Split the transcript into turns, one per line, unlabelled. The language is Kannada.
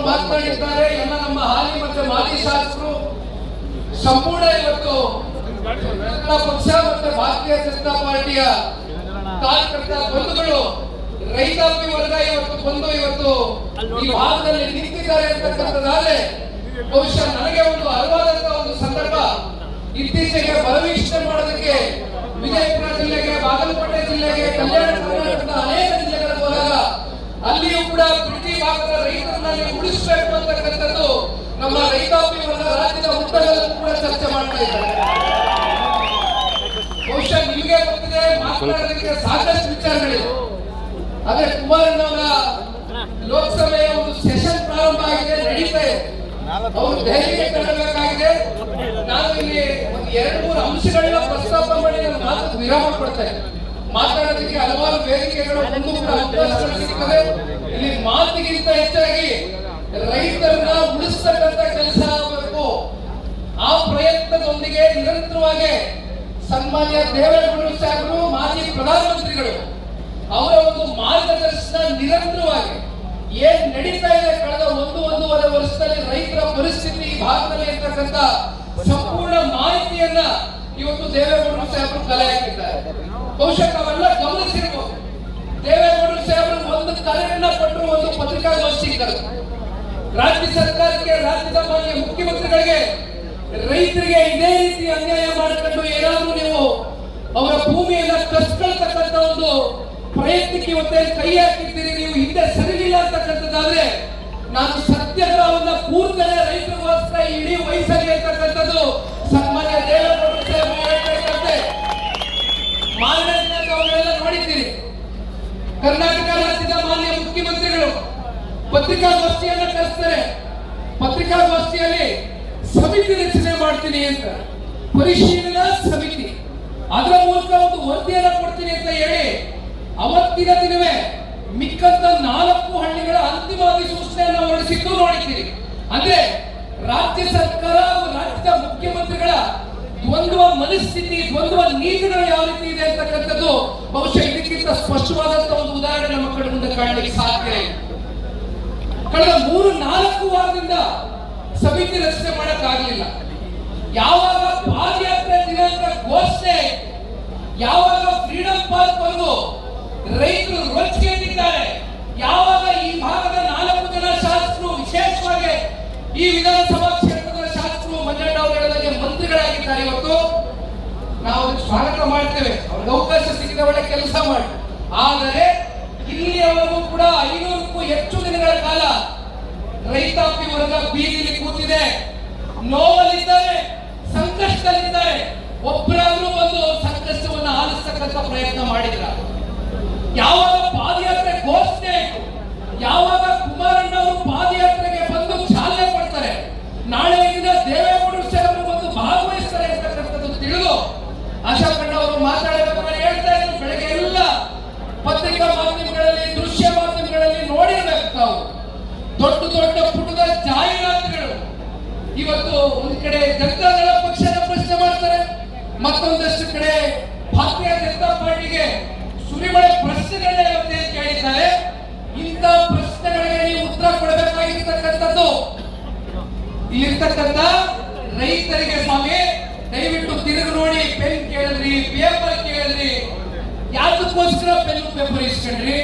ಮಾತನಾಡಿದ್ದಾರೆ. ಎಲ್ಲ ನಮ್ಮ ಹಾಲಿ ಮತ್ತು ಮಾಜಿ ಶಾಸಕರು ಸಂಪೂರ್ಣ ಇವತ್ತು ಪಕ್ಷ ಮತ್ತು ಭಾರತೀಯ ಜನತಾ ಪಾರ್ಟಿಯ ಕಾರ್ಯಕರ್ತ ಬಂಧುಗಳು ರೈತಾಪಿ ವರ್ಗ ಇವತ್ತು ಈ ಭಾಗದಲ್ಲಿ ನಿಂತಿದ್ದಾರೆ ಅಂತಕ್ಕಂಥದ್ದಾದ್ರೆ ಬಹುಶಃ ನನಗೆ ಒಂದು ಅರಿವಾದಂತಹ ಒಂದು ಸಂದರ್ಭ. ಇತ್ತೀಚೆಗೆ ಬಲವೀಕ್ಷಣೆ ಮಾಡೋದಕ್ಕೆ ವಿಜಯಪುರ ಜಿಲ್ಲೆಗೆ, ಬಾಗಲಕೋಟೆ ಜಿಲ್ಲೆಗೆ, ಕಲ್ಯಾಣ ಕರ್ನಾಟಕದ ಅನೇಕ ಜಿಲ್ಲೆಗಳಿಗೆ ಹೋದಾಗ ಅಲ್ಲಿಯೂ ಕೂಡ ಬಿಡದಿ ಭಾಗದ ರೈತರನ್ನ ಉಳಿಸಬೇಕು ಅಂತಕ್ಕಂಥದ್ದು ನಮ್ಮ ರೈತಾಪಿ ವರ್ಗ ರಾಜ್ಯದ ಉದ್ದಗಲಕ್ಕೂ ಕೂಡ ಚರ್ಚೆ ಮಾಡ್ತಾ ಇದ್ದಾರೆ. ಬಹುಶಃ ನಿಮಗೆ ಗೊತ್ತಿದೆ, ಮಾತನಾಡೋದಕ್ಕೆ ಸಾಕಷ್ಟು ವಿಚಾರಗಳಿವೆ. ಆದ್ರೆ ಕುಮಾರಣ್ಣವರ ಲೋಕಸಭೆಯ ಒಂದು ಸೆಷನ್ ಪ್ರಾರಂಭ ಆಗಿದೆ, ನಡೀತಾ ಇದೆ. ಅವರು ದೆಹಲಿಗೆ ತೆರಳಬೇಕಾಗಿದೆ. ನಾನು ಇಲ್ಲಿ ಒಂದು 2-3 ಅಂಶಗಳನ್ನ ಪ್ರಸ್ತಾಪ ಮಾಡಿ ನನ್ನ ಮಾತು ವಿರಾಮ ಕೊಡ್ತೇನೆ. ಮಾತಾಡೋದಕ್ಕೆ ಹಲವಾರು ವೇದಿಕೆಗಳು ಮುಂದೆ ಕೂಡ ಅವಕಾಶಗಳು ಸಿಗ್ತದೆ. ಇಲ್ಲಿ ಮಾತಿಗಿಂತ ಹೆಚ್ಚಾಗಿ ರೈತರನ್ನ ಉಳಿಸ್ತಕ್ಕಂಥ ಕೆಲಸ ಆಗಬೇಕು. ಆ ಪ್ರಯತ್ನದೊಂದಿಗೆ ನಿರಂತರವಾಗಿ ಸನ್ಮಾನ್ಯ ದೇವೇಗೌಡರು ಸಾಹೇಬರು, ಮಾಜಿ ಪ್ರಧಾನಮಂತ್ರಿಗಳು ಅವರ ಒಂದು ಮಾರ್ಗದರ್ಶನ ನಿರಂತರವಾಗಿ ಏನ್ ನಡೀತಾ ಇದೆ ಕಳೆದ 1-1.5 ವರ್ಷದಲ್ಲಿ ರೈತರ ಪರಿಸ್ಥಿತಿ ಈ ಭಾಗದಲ್ಲಿ ಇರ್ತಕ್ಕಂಥ ಸಂಪೂರ್ಣ ಮಾಹಿತಿಯನ್ನ ಇವತ್ತು ದೇವೇಗೌಡರು ಸಾಹೇಬರು ಕಲೆ ಹಾಕಿದ್ದಾರೆ. ಬಹುಶಃ ನಾವೆಲ್ಲ ಗಮನಿಸಿರ್ಬೋದು. ದೇವೇಗೌಡರು ಸಾಹೇಬರು ಒಂದು ಕರೆಯನ್ನ ಕೊಟ್ಟರು, ಒಂದು ಪತ್ರಿಕಾಗೋಷ್ಠಿ ಕರೆದು ರಾಜ್ಯ ಸರ್ಕಾರಕ್ಕೆ, ರಾಜ್ಯದ ಮಾನ್ಯ ಮುಖ್ಯಮಂತ್ರಿಗಳಿಗೆ ರೈತರಿಗೆ ಇದೇ ರೀತಿ ಅನ್ಯಾಯ ಮಾಡಿಕೊಂಡು ಏನಾದ್ರೂ ನೀವು ಅವರ ಭೂಮಿಯನ್ನ ಕಸ್ಕೊಳ್ತಕ್ಕಂಥ ಒಂದು ಪ್ರಯತ್ನಕ್ಕೆ ಇವತ್ತೇ ಕೈ ಹಾಕಿದ್ದೀರಿ, ನೀವು ಹಿಂದೆ ಸರಿಲಿಲ್ಲ ಅಂತಕ್ಕಂಥದ್ದಾದ್ರೆ ನಾನು ಸತ್ಯಾಗ್ರಹವನ್ನ ಕೂಡಲೇ ರೈತರಿಗೋಸ್ಕರ ಇಡೀ ವಯಸ್ಸಲ್ಲಿ ಇರ್ತಕ್ಕಂಥದ್ದು ಸನ್ಮಾನ್ಯ ದೇವೇಗೌಡರು ಹೇಳ್ಬೇಕಂತೆ. ಮಾನ್ಯತೆಲ್ಲ ನೋಡಿದ್ದೀರಿ. ಕರ್ನಾಟಕ ರಾಜ್ಯದ ಮಾನ್ಯ ಮುಖ್ಯಮಂತ್ರಿಗಳು ಪತ್ರಿಕಾಗೋಷ್ಠಿಯನ್ನ ಕರೆಸ್ತಾರೆ. ಪತ್ರಿಕಾಗೋಷ್ಠಿಯಲ್ಲಿ ಸಮಿತಿ ರಚನೆ ಮಾಡ್ತೀನಿ ಅಂತ, ಪರಿಶೀಲನಾ ಸಮಿತಿ, ಅದರ ಮೂಲಕ ಒಂದು ವರದಿಯನ್ನ ಕೊಡ್ತೀನಿ ಅಂತ ಹೇಳಿ ಅವತ್ತಿನ ದಿನವೇ ಮಿಕ್ಕಂತ 4 ಹಳ್ಳಿಗಳ ಅಂತಿಮವಾಗಿ ಸೂಚನೆಯನ್ನು ಹೊರಡಿಸಿದ್ದು ನೋಡಿದ್ದೀರಿ. ಅಂದ್ರೆ ರಾಜ್ಯ ಸರ್ಕಾರ ಹಾಗೂ ರಾಜ್ಯದ ಮುಖ್ಯಮಂತ್ರಿಗಳ ದ್ವಂದ್ವ ಮನಸ್ಥಿತಿ, ದ್ವಂದ್ವ ನೀತಿಗಳು ಯಾವ ರೀತಿ ಇದೆ ಅಂತಕ್ಕಂಥದ್ದು ಬಹುಶಃ ಇದಕ್ಕಿಂತ ಸ್ಪಷ್ಟವಾದಂತಹ ಒಂದು ಉದಾಹರಣೆ ನಮ್ಮ ಕಡೆ ಮುಂದೆ ಕಾಣಲಿಕ್ಕೆ ಸಾಧ್ಯ ಇಲ್ಲ. ಕಳೆದ 3-4 ವಾರದಿಂದ ಸಮಿತಿ ರಚನೆ ಮಾಡಕ್ಕಾಗಲಿಲ್ಲ. ಯಾವಾಗ ಪಾದಯಾತ್ರೆ ದಿನಾಂಕ ಘೋಷಣೆ, ಯಾವಾಗ ಫ್ರೀಡಂ ಪಾರ್ಕ್ ವರೆಗೂ ರೈತರು ರೊಚ್ಚಿಗೆದ್ದಿದ್ದಾರೆ, ಯಾವಾಗ ಈ ಭಾಗದ 4 ಜನ ಶಾಸಕರು, ವಿಶೇಷವಾಗಿ ಈ ವಿಧಾನಸಭಾ ಕ್ಷೇತ್ರದ ಶಾಸಕರು ಮಂಜಣ್ಣ ಅವರು ಹೇಳಿದಾಗೆ ಮಂತ್ರಿಗಳಾಗಿದ್ದಾರೆ, ಇವತ್ತು ನಾವು ಸ್ವಾಗತ ಮಾಡ್ತೇವೆ. ಅವ್ರಿಗೆ ಅವಕಾಶ ಸಿಕ್ಕಿದ ಒಳ್ಳೆ ಕೆಲಸ ಮಾಡಿ. ಆದರೆ ಇಲ್ಲಿಯವರೆಗೂ ಕೂಡ 500ಕ್ಕೂ ಹೆಚ್ಚು ದಿನಗಳ ಕಾಲ ರೈತಾಪಿ ವರ್ಗ ಬೀದಿಲಿ ಕೂತಿದೆ, ನೋವಲ್ಲಿದ್ದಾರೆ, ಸಂಕಷ್ಟದಲ್ಲಿದ್ದಾರೆ. ಒಬ್ಬರಾದ್ರೂ ಒಂದು ಸಂಕಷ್ಟವನ್ನು ಆಲಿಸ್ತಕ್ಕಂಥ ಪ್ರಯತ್ನ ಮಾಡಿದ್ರ? ಯಾವಾಗ ಪಾದಯಾತ್ರೆ ಘೋಷಣೆ ಆಯಿತು, ಯಾವಾಗ ಕುಮಾರಣ್ಣ ಅವರು ಪಾದಯಾತ್ರೆಗೆ ಬಂದು ಚಾಲನೆ ಕೊಡ್ತಾರೆ, ನಾಳೆ ದಿನ ದೇವೇಗೌಡರು ಸಾಹೇಬರು ಬಂದು ಭಾಗವಹಿಸ್ತಾರೆ ಅಂತಕ್ಕಂಥದ್ದು ತಿಳಿದು ಅಶೋಕಣ್ಣ ಅವರು ಮಾತಾಡಬೇಕಾದ್ರೆ ಹೇಳ್ತಾ ಇದ್ರು. ಬೆಳಗ್ಗೆ ಎಲ್ಲ ಪತ್ರಿಕಾ ಮಾಧ್ಯಮಗಳಲ್ಲಿ, ದೃಶ್ಯ ಮಾಧ್ಯಮಗಳಲ್ಲಿ ನೋಡಿರ್ಬೇಕು ತಾವು. ದೊಡ್ಡ ದೊಡ್ಡ ಪುಟದ ಜಾಹೀರಾತುಗಳು ಇವತ್ತು ಒಂದ್ ಕಡೆ ಜನತಾದಳ ಪಕ್ಷದ ಪ್ರಶ್ನೆ ಮಾಡ್ತಾರೆ, ಮತ್ತೊಂದಷ್ಟು ಕಡೆ ಭಾರತೀಯ ಜನತಾ ಪಾರ್ಟಿಗೆ ಸುರಿಮಳೆ ಪ್ರಶ್ನೆಗಳನ್ನ ಇವತ್ತೇ ಕೇಳಿದ್ದಾರೆ. ಇಂಥ ಪ್ರಶ್ನೆಗಳಿಗೆ ನೀವು ಉತ್ತರ ಕೊಡಬೇಕಾಗಿರ್ತಕ್ಕಂಥದ್ದು ಇಲ್ಲಿರ್ತಕ್ಕಂಥ ರೈತರಿಗೆ. ಸ್ವಾಮಿ ದಯವಿಟ್ಟು ತಿರುಗಿ ನೋಡಿ. ಪೆನ್ ಕೇಳಿದ್ರಿ, ಪೇಪರ್ ಕೇಳಿದ್ರಿ, ಯಾವ್ದಕ್ಕೋಸ್ಕರ ಪೆನ್ ಪೇಪರ್ ಇಸ್ಕೊಂಡ್ರಿ?